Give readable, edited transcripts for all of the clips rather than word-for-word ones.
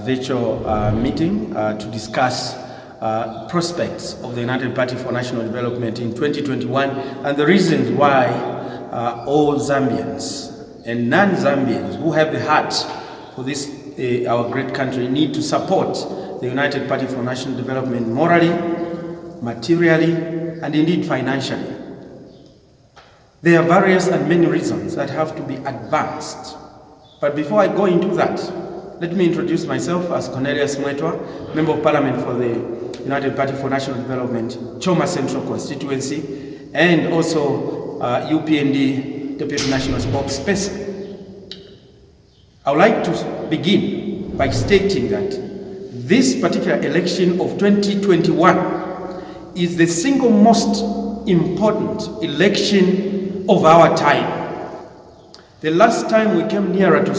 virtual meeting to discuss prospects of the United Party for National Development in 2021 and the reasons why all Zambians and non-Zambians who have the heart for this our great country need to support the United Party for National Development morally, materially, and indeed financially. There are various and many reasons that have to be advanced. But before I go into that, let me introduce myself as Cornelius Mweetwa, Member of Parliament for the United Party for National Development, Choma Central Constituency, and also UPND Deputy National Spokesperson. I would like to begin by stating that this particular election of 2021 is the single most important election of our time. The last time we came nearer to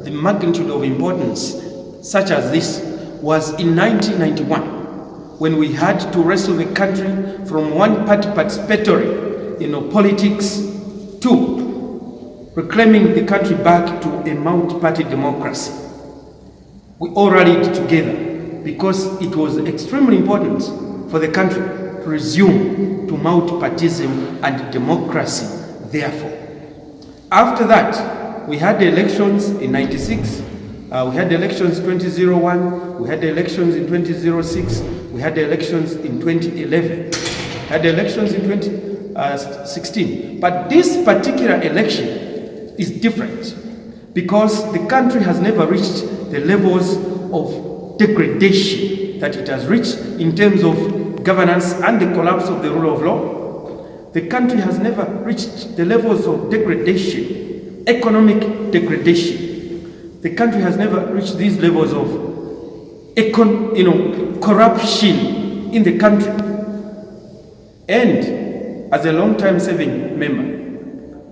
the magnitude of importance such as this was in 1991, when we had to wrestle the country from one-party participatory politics to reclaiming the country back to a multi-party democracy. We all rallied together because it was extremely important for the country to resume to multi-partyism and democracy, therefore. After that, we had the elections in 96, we had the elections in 2001, we had the elections in 2006, we had the elections in 2011, we had the elections in 2016. But this particular election is different because the country has never reached the levels of degradation that it has reached in terms of governance and the collapse of the rule of law. The country has never reached the levels of degradation, economic degradation. The country has never reached these levels of corruption in the country. And as a long-time serving member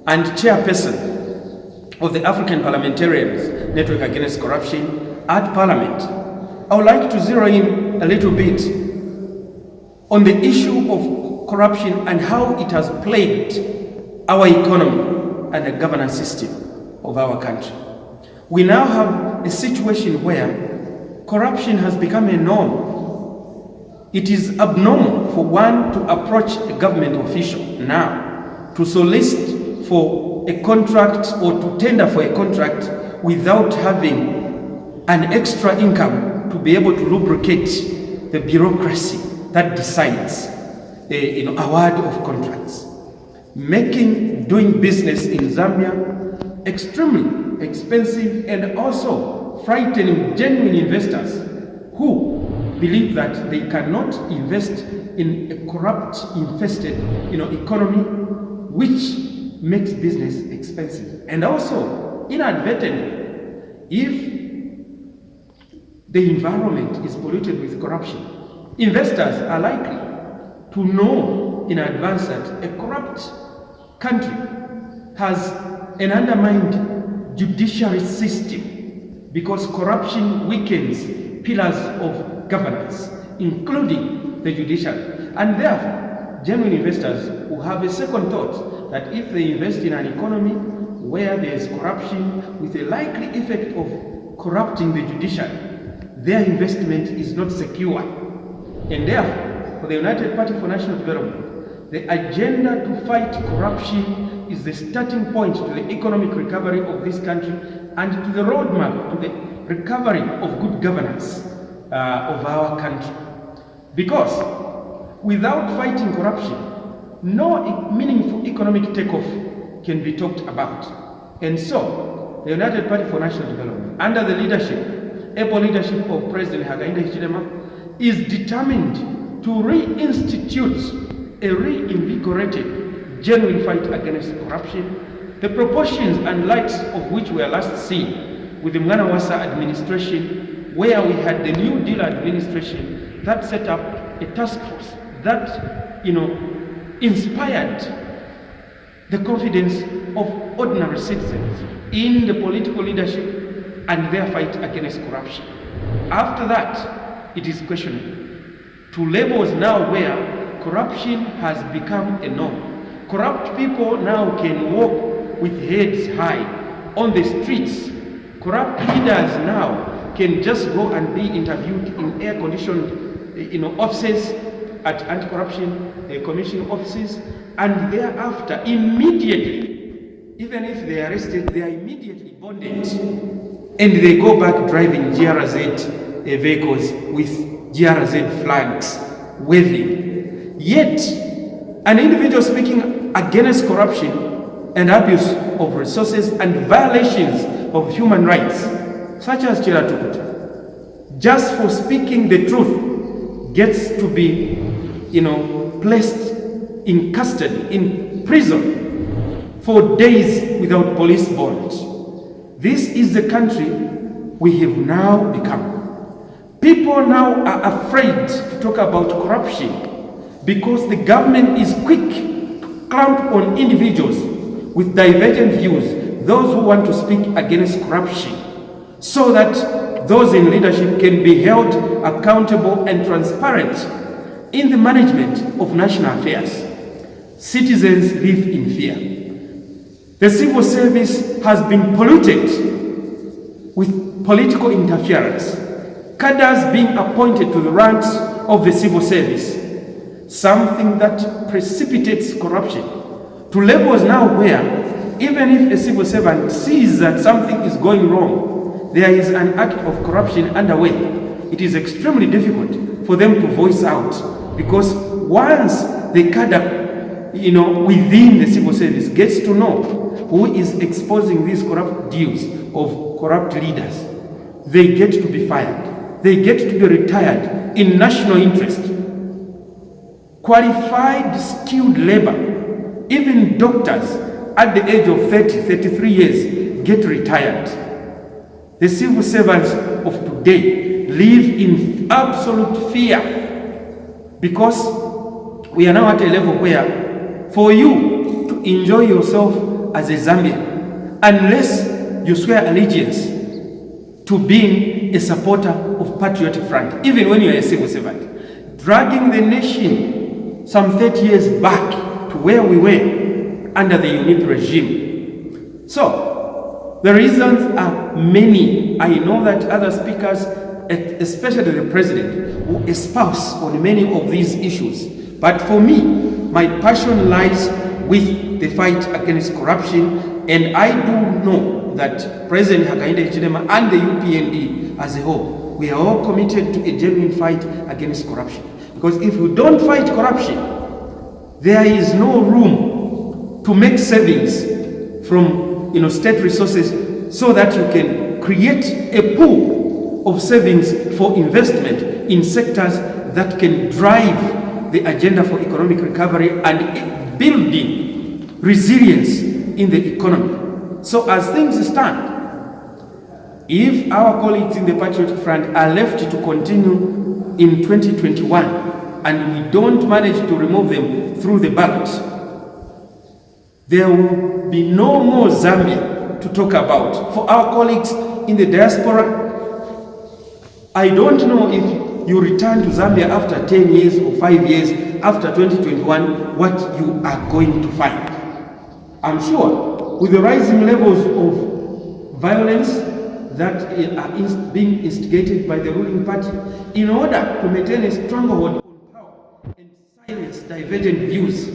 and chairperson of the African Parliamentarians Network Against Corruption at Parliament, I would like to zero in a little bit on the issue of corruption and how it has plagued our economy and the governance system of our country. We now have a situation where corruption has become a norm. It is abnormal for one to approach a government official now to solicit for a contract or to tender for a contract without having an extra income to be able to lubricate the bureaucracy that decides the award of contracts, making doing business in Zambia extremely expensive and also frightening genuine investors who believe that they cannot invest in a corrupt, infested economy, which makes business expensive. And also, inadvertently, if the environment is polluted with corruption, investors are likely to know in advance that a corrupt country has an undermined judiciary system because corruption weakens pillars of governance, including the judiciary. And therefore, genuine investors who have a second thought that if they invest in an economy where there is corruption with a likely effect of corrupting the judiciary, their investment is not secure. And therefore, for the United Party for National Development, the agenda to fight corruption is the starting point to the economic recovery of this country and to the roadmap to the recovery of good governance of our country. Because without fighting corruption, no meaningful economic takeoff can be talked about. And so, the United Party for National Development, under the able leadership of President Hakainde Hichilema, is determined to reinstitute a reinvigorated, genuine fight against corruption, the proportions and lights of which were last seen with the Mweetwa administration, where we had the New Deal administration that set up a task force that, inspired the confidence of ordinary citizens in the political leadership and their fight against corruption. After that, it is questionable to levels now where corruption has become a norm. Corrupt people now can walk with heads high on the streets, Corrupt leaders now can just go and be interviewed in air-conditioned offices at anti-corruption commission offices, and thereafter, immediately, even if they are arrested, they are immediately bonded, and they go back driving GRZ vehicles with GRZ flags waving. Yet, an individual speaking against corruption and abuse of resources and violations of human rights, such as Chira Tukuta, just for speaking the truth, gets to be, placed in custody, in prison for days without police bond. This is the country we have now become. People now are afraid to talk about corruption because the government is quick to clamp on individuals with divergent views, those who want to speak against corruption, so that those in leadership can be held accountable and transparent in the management of national affairs. Citizens live in fear. The civil service has been polluted with political interference, cadres being appointed to the ranks of the civil service, something that precipitates corruption to levels now where even if a civil servant sees that something is going wrong, there is an act of corruption underway, it is extremely difficult for them to voice out, because once the cadre within the civil service gets to know who is exposing these corrupt deals of corrupt leaders, they get to be fired, they get to be retired in national interest. Qualified, skilled labor, even doctors at the age of 30, 33 years get retired. The civil servants of today live in absolute fear, because we are now at a level where for you to enjoy yourself as a Zambian, unless you swear allegiance to being a supporter of Patriotic Front, even when you are a civil servant, dragging the nation some 30 years back to where we were under the UNIP regime. So, the reasons are many. I know that other speakers, especially the president, will espouse on many of these issues. But for me, my passion lies with the fight against corruption, and I do know that President Hakainde Hichilema and the UPND as a whole, we are all committed to a genuine fight against corruption. Because if we don't fight corruption, there is no room to make savings from state resources, so that you can create a pool of savings for investment in sectors that can drive the agenda for economic recovery and building resilience in the economy. So as things stand, if our colleagues in the Patriotic Front are left to continue in 2021 and we don't manage to remove them through the ballot, there will be no more Zambia to talk about. For our colleagues in the diaspora, I don't know if you return to Zambia after 10 years or 5 years after 2021, what you are going to find. I'm sure with the rising levels of violence that are being instigated by the ruling party, in order to maintain a stronghold on power and silence divergent views,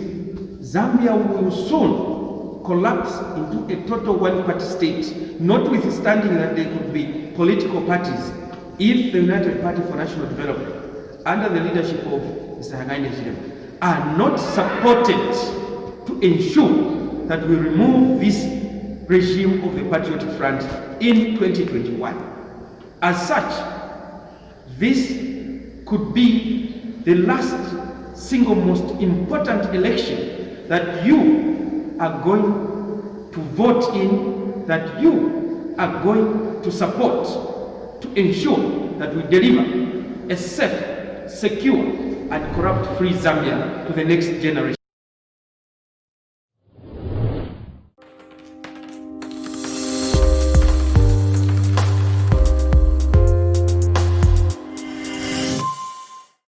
Zambia will soon collapse into a total one-party state, notwithstanding that there could be political parties if the United Party for National Development, under the leadership of Mr. Hakainde Hichilema, are not supported to ensure that we remove this regime of the Patriotic Front in 2021. As such, this could be the last single most important election that you are going to vote in, that you are going to support, to ensure that we deliver a safe, secure, and corrupt-free Zambia to the next generation.